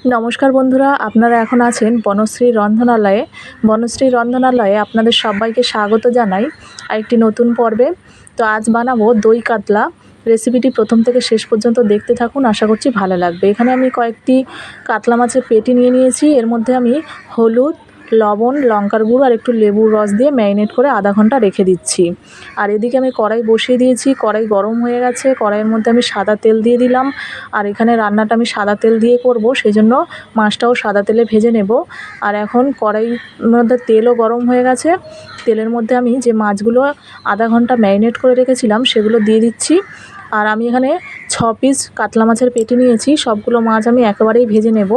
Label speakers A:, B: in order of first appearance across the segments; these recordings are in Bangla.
A: নমস্কার বন্ধুরা, আপনারা এখন আছেন বনশ্রী রন্ধনালয়ে। বনশ্রী রন্ধনালয়ে আপনাদের সবাইকে স্বাগত জানাই আরেকটি নতুন পর্বে। তো আজ বানাবো দই কাতলা। রেসিপিটি প্রথম থেকে শেষ পর্যন্ত দেখতে থাকুন, আশা করছি ভালো লাগবে। এখানে আমি কয়েকটি কাতলা মাছের পেটি নিয়ে নিয়েছি। এর মধ্যে আমি হলুদ, লবণ, লঙ্কার গুঁড়ো আর একটু লেবুর রস দিয়ে ম্যারিনেট করে আধা ঘন্টা রেখে দিচ্ছি। আর এদিকে আমি কড়াই বসিয়ে দিয়েছি, কড়াই গরম হয়ে গেছে। কড়াইয়ের মধ্যে আমি সাদা তেল দিয়ে দিলাম। আর এখানে রান্নাটা আমি সাদা তেল দিয়ে করব, সেই জন্য মাছটাও সাদা তেলে ভেজে নেব। আর এখন কড়াইয়ের মধ্যে তেলও গরম হয়ে গেছে। তেলের মধ্যে আমি যে মাছগুলো আধা ঘন্টা ম্যারিনেট করে রেখেছিলাম সেগুলো দিয়ে দিচ্ছি। আর আমি এখানে 6 পিস কাতলা মাছের পেটি নিয়েছি। সবগুলো মাছ আমি একেবারেই ভেজে নেব।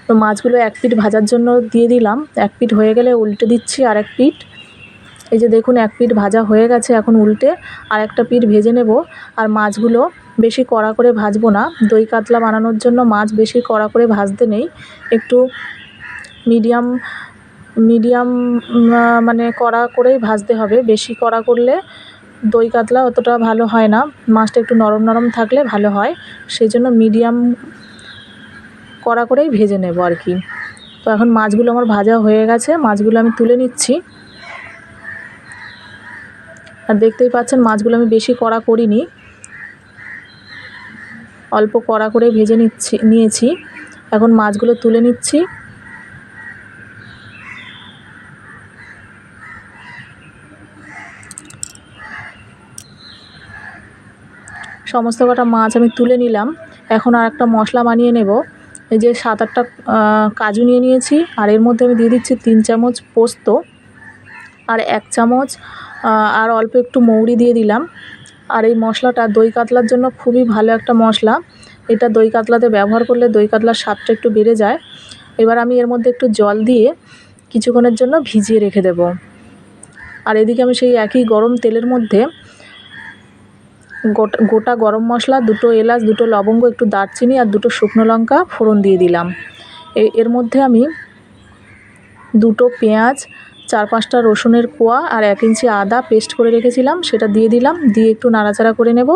A: তো মাছগুলো এক পিঠ ভাজার জন্য দিয়ে দিলাম। এক পিঠ হয়ে গেলে উল্টে দিচ্ছি আর এক পিঠ। এই যে দেখুন, এক পিঠ ভাজা হয়ে গেছে, এখন উল্টে আর একটা পিঠ ভেজে নেব। আর মাছগুলো বেশি কড়া করে ভাজবো না। দই কাতলা বানানোর জন্য মাছ বেশি কড়া করে ভাজতে নেই, একটু মিডিয়াম মিডিয়াম মানে কড়া করেই ভাজতে হবে। বেশি কড়া করলে দই কাতলা অতটা ভালো হয় না, মাছটা একটু নরম নরম থাকলে ভালো হয়। সেই জন্য মিডিয়াম কড়া করেই ভেজে নেব আর কি। তো এখন মাছগুলো আমার ভাজা হয়ে গেছে, মাছগুলো আমি তুলে নিচ্ছি। আর দেখতেই পাচ্ছেন মাছগুলো আমি বেশি কড়া করিনি, অল্প কড়া করে ভেজে নিয়েছি। এখন মাছগুলো তুলে নিচ্ছি। সমস্ত কটা মাছ আমি তুলে নিলাম। এখন আর একটা মশলা বানিয়ে নেব। এই যে 7-8টা কাজু নিয়ে নিয়েছি। আর এর মধ্যে আমি দিয়ে দিচ্ছি 3 চামচ পোস্ত আর 1 চামচ আর অল্প একটু মৌরি দিয়ে দিলাম। আর এই মশলাটা দই কাতলার জন্য খুবই ভালো একটা মশলা। এটা দই কাতলাতে ব্যবহার করলে দই কাতলার স্বাদটা একটু বেড়ে যায়। এবার আমি এর মধ্যে একটু জল দিয়ে কিছুক্ষণের জন্য ভিজিয়ে রেখে দেব। আর এদিকে আমি সেই একই গরম তেলের মধ্যে গোটা গরম মশলা, 2টো এলাচ, 2টো লবঙ্গ, একটু দারচিনি আর 2টো শুকনো লঙ্কা ফোড়ন দিয়ে দিলাম। এর মধ্যে আমি 2টো পেঁয়াজ, 4-5টা রসুনের কোয়া আর 1 ইঞ্চি আদা পেস্ট করে রেখেছিলাম সেটা দিয়ে দিলাম। দিয়ে একটু নাড়াচাড়া করে নেব।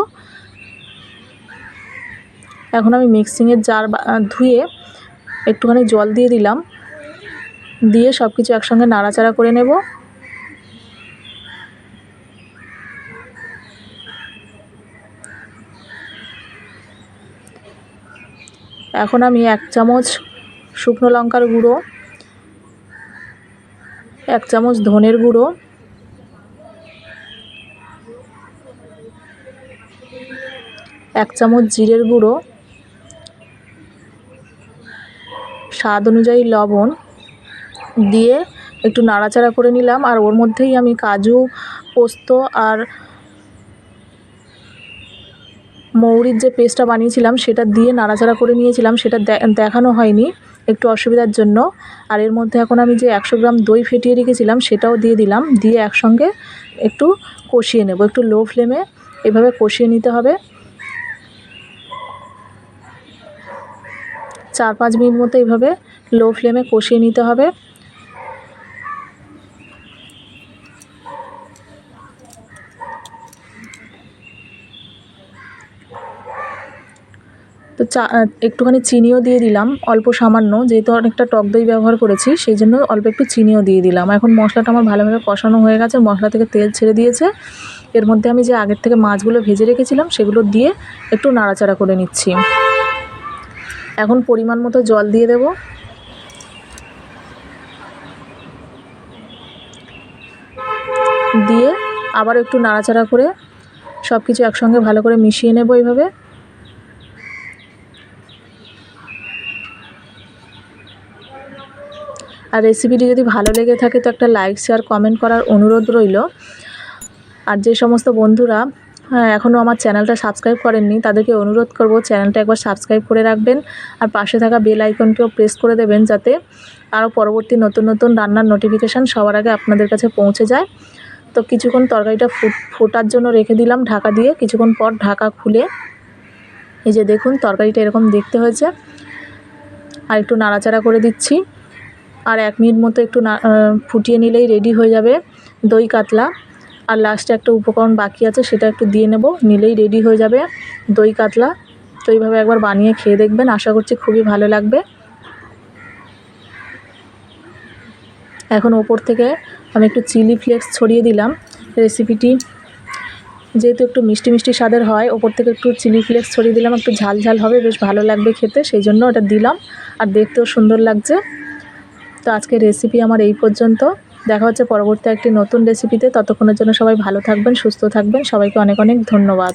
A: এখন আমি মিক্সিংয়ের জার ধুয়ে একটুখানি জল দিয়ে দিলাম, দিয়ে সব কিছু একসঙ্গে নাড়াচাড়া করে নেব। এখন আমি 1 চামচ শুকনো লঙ্কার গুঁড়ো, 1 চামচ ধনের গুঁড়ো, 1 চামচ জিরের গুঁড়ো, স্বাদ অনুযায়ী লবণ দিয়ে একটু নাড়াচাড়া করে নিলাম। আর ওর মধ্যেই আমি কাজু, পোস্ত আর মৌরির যে পেস্টটা বানিয়েছিলাম সেটা দিয়ে নাড়াচাড়া করে নিয়েছিলাম, সেটা দেখানো হয়নি একটু অসুবিধার জন্য। আর এর মধ্যে এখন আমি যে 100 গ্রাম দই ফেটিয়ে রেখেছিলাম সেটাও দিয়ে দিলাম। দিয়ে একসঙ্গে একটু কষিয়ে নেব, একটু লো ফ্লেমে এভাবে কষিয়ে নিতে হবে। 4-5 মিনিট মতো এইভাবে লো ফ্লেমে কষিয়ে নিতে হবে। তো একটুখানি চিনিও দিয়ে দিলাম, অল্প সামান্য, যেহেতু অনেকটা টক দই ব্যবহার করেছি সেই জন্য অল্প একটু চিনিও দিয়ে দিলাম। এখন মশলাটা আমার ভালোভাবে কষানো হয়ে গেছে, মশলা থেকে তেল ছেড়ে দিয়েছে। এর মধ্যে আমি যে আগের থেকে মাছগুলো ভেজে রেখেছিলাম সেগুলো দিয়ে একটু নাড়াচাড়া করে নিচ্ছি। এখন পরিমাণ মতো জল দিয়ে দেব। দিয়ে আবার একটু নাড়াচাড়া করে সব কিছু একসঙ্গে ভালো করে মিশিয়ে নেব এইভাবে। আর রেসিপিটি যদি ভালো লেগে থাকে তো একটা লাইক, শেয়ার, কমেন্ট করার অনুরোধ রইল। আর যে সমস্ত বন্ধুরা এখনও আমার চ্যানেলটা সাবস্ক্রাইব করেননি তাদেরকে অনুরোধ করব চ্যানেলটা একবার সাবস্ক্রাইব করে রাখবেন। আর পাশে থাকা বেল আইকনটিও প্রেস করে দেবেন, যাতে আরও পরবর্তী নতুন নতুন রান্নার নোটিফিকেশান সবার আগে আপনাদের কাছে পৌঁছে যায়। তো কিছুক্ষণ তরকারিটা ফোটার জন্য রেখে দিলাম ঢাকা দিয়ে। কিছুক্ষণ পর ঢাকা খুলে এই যে দেখুন তরকারিটা এরকম দেখতে হয়েছে। আর একটু নাড়াচাড়া করে দিচ্ছি। আর 1 মিনিট মতো একটু ফুটিয়ে নিলেই রেডি হয়ে যাবে দই কাতলা। আর লাস্টে একটা উপকরণ বাকি আছে, সেটা একটু দিয়ে নেব, নিলেই রেডি হয়ে যাবে দই কাতলা। তো এইভাবে একবার বানিয়ে খেয়ে দেখবেন, আশা করছি খুবই ভালো লাগবে। এখন ওপর থেকে আমি একটু চিলি ফ্লেক্স ছড়িয়ে দিলাম। রেসিপিটি যেহেতু একটু মিষ্টি মিষ্টি স্বাদের হয়, ওপর থেকে একটু চিলি ফ্লেক্স ছড়িয়ে দিলাম, একটু ঝাল ঝাল হবে, বেশ ভালো লাগবে খেতে, সেই জন্য ওটা দিলাম। আর দেখতেও সুন্দর লাগছে। তো আজকের রেসিপি আমার এই পর্যন্ত। দেখা হচ্ছে পরবর্তী একটি নতুন রেসিপিতে। ততক্ষণের জন্য সবাই ভালো থাকবেন, সুস্থ থাকবেন। সবাইকে অনেক অনেক ধন্যবাদ।